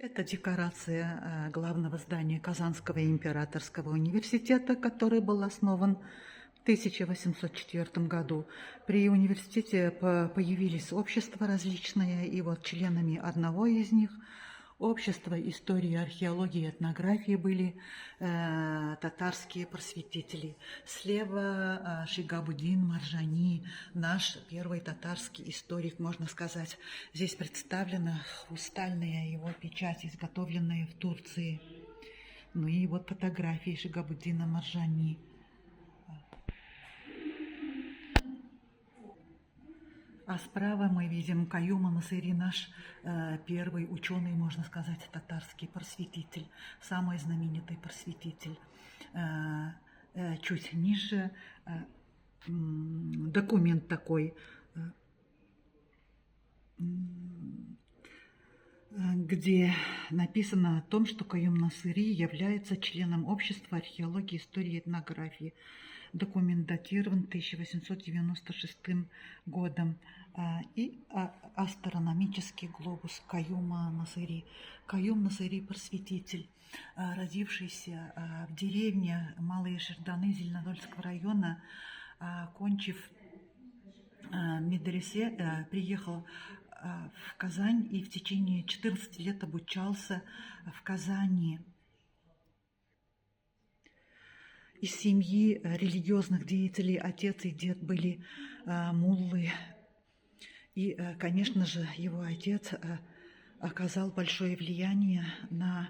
Это декорация главного здания Казанского императорского университета, который был основан в 1804 году. При университете появились общества различные, и вот членами одного из них, общества истории, археологии и этнографии, были татарские просветители. Слева Шигабудин Маржани, наш первый татарский историк, можно сказать. Здесь представлена хрустальная его печать, изготовленная в Турции. Ну и вот фотографии Шигабуддина Маржани. А справа мы видим Каюма Насыри, наш первый ученый, можно сказать, татарский просветитель, самый знаменитый просветитель. Чуть ниже документ такой, где написано о том, что Каюм Насыри является членом общества археологии, истории и этнографии. Документ датирован 1896 годом. И астрономический глобус Каюма Насыри. Каюм Насыри – просветитель, родившийся в деревне Малые Шерданы Зеленодольского района, кончив медресе, приехал в Казань и в течение 14 лет обучался в Казани. Из семьи религиозных деятелей отец и дед были муллы. И, конечно же, его отец оказал большое влияние на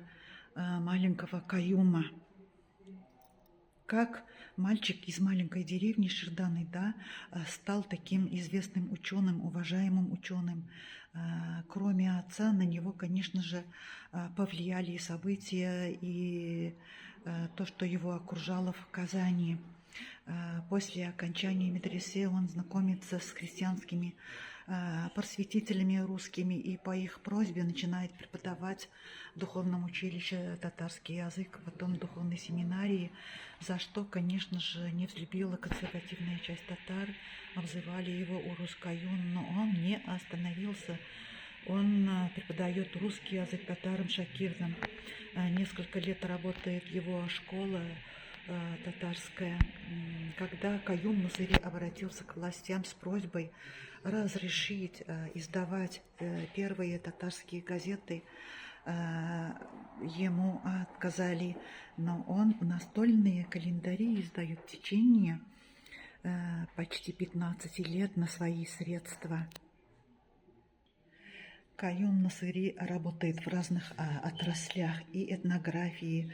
маленького Каюма. Как мальчик из маленькой деревни Шерданы, да, стал таким известным ученым, уважаемым ученым. Кроме отца, на него, конечно же, повлияли и события, и то, что его окружало в Казани. После окончания медресе он знакомится с христианскими просветителями русскими и по их просьбе начинает преподавать в духовном училище татарский язык, потом в духовной семинарии, за что, конечно же, не взлюбила консервативная часть татар, обзывали его Урус-Каюн, но он не остановился. Он преподает русский язык татарам Шакирдам. Несколько лет работает его школа татарская. Когда Каюм Насыри обратился к властям с просьбой разрешить издавать первые татарские газеты, ему отказали, но он настольные календари издает в течение почти 15 лет на свои средства. Каюм Насыри работает в разных отраслях, и этнографией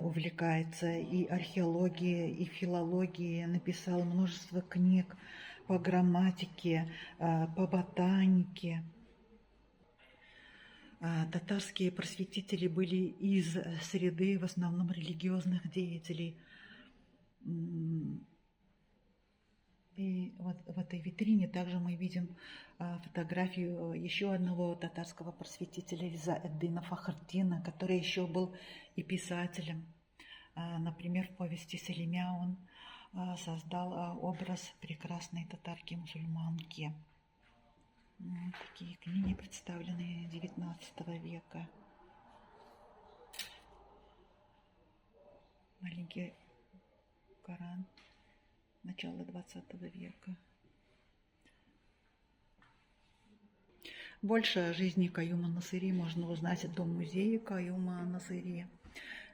увлекается, и археологией, и филологией. Написал множество книг по грамматике, по ботанике. Татарские просветители были из среды в основном религиозных деятелей. И вот в этой витрине также мы видим фотографию еще одного татарского просветителя Риза-эд-Дина Фахрдина, который еще был и писателем. Например, в повести «Селимя» он создал образ прекрасной татарки-мусульманки. Такие книги представлены XIX века. Маленький Коран. Начала 20 века. Больше о жизни Каюма Насыри можно узнать в Дом-музее Каюма Насыри.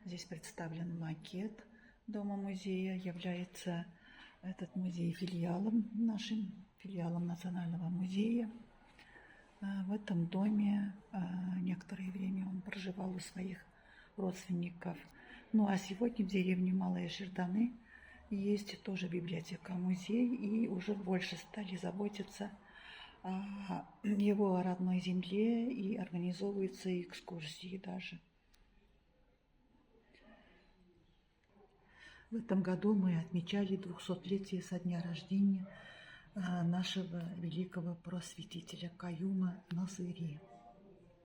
Здесь представлен макет Дома-музея. Является этот музей филиалом, нашим филиалом Национального музея. В этом доме некоторое время он проживал у своих родственников. Ну а сегодня в деревне Малые Шерданы есть тоже библиотека-музей, и уже больше стали заботиться о его родной земле, и организовываются экскурсии даже. В этом году мы отмечали 200-летие со дня рождения нашего великого просветителя Каюма Насыри.